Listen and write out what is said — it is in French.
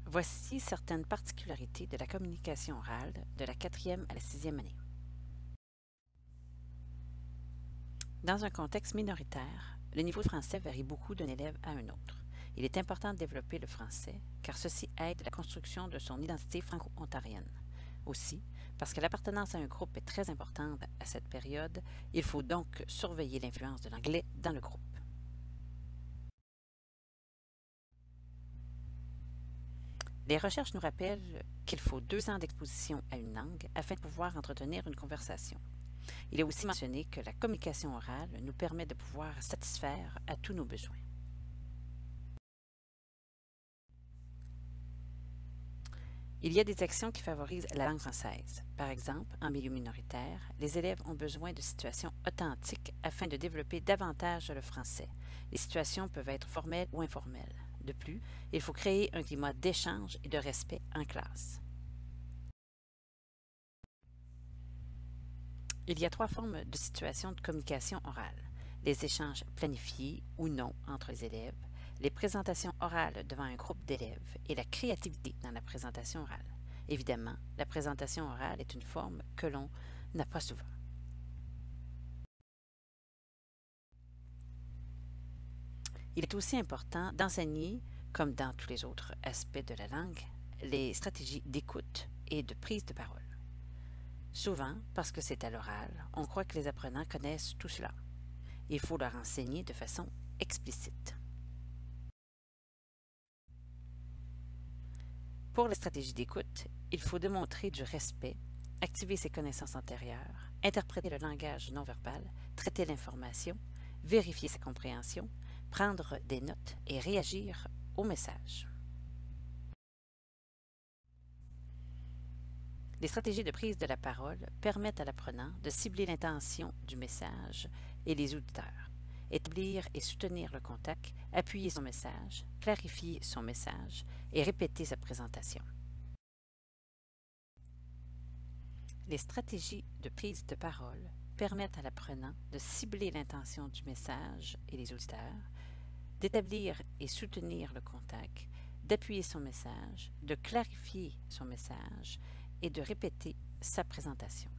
Voici certaines particularités de la communication orale de la 4e à la 6e année. Dans un contexte minoritaire, le niveau de français varie beaucoup d'un élève à un autre. Il est important de développer le français, car ceci aide à la construction de son identité franco-ontarienne. Aussi, parce que l'appartenance à un groupe est très importante à cette période, il faut donc surveiller l'influence de l'anglais dans le groupe. Les recherches nous rappellent qu'il faut 2 ans d'exposition à une langue afin de pouvoir entretenir une conversation. Il est aussi mentionné que la communication orale nous permet de pouvoir satisfaire à tous nos besoins. Il y a des actions qui favorisent la langue française. Par exemple, en milieu minoritaire, les élèves ont besoin de situations authentiques afin de développer davantage le français. Les situations peuvent être formelles ou informelles. De plus, il faut créer un climat d'échange et de respect en classe. Il y a 3 formes de situations de communication orale. Les échanges planifiés ou non entre les élèves, les présentations orales devant un groupe d'élèves et la créativité dans la présentation orale. Évidemment, la présentation orale est une forme que l'on n'a pas souvent. Il est aussi important d'enseigner, comme dans tous les autres aspects de la langue, les stratégies d'écoute et de prise de parole. Souvent, parce que c'est à l'oral, on croit que les apprenants connaissent tout cela. Il faut leur enseigner de façon explicite. Pour la stratégie d'écoute, il faut démontrer du respect, activer ses connaissances antérieures, interpréter le langage non-verbal, traiter l'information, vérifier sa compréhension, prendre des notes et réagir au message. Les stratégies de prise de la parole permettent à l'apprenant de cibler l'intention du message et les auditeurs, établir et soutenir le contact, appuyer son message, clarifier son message et répéter sa présentation. Les stratégies de prise de parole permettent à l'apprenant de cibler l'intention du message et les auditeurs, d'établir et soutenir le contact, d'appuyer son message, de clarifier son message et de répéter sa présentation.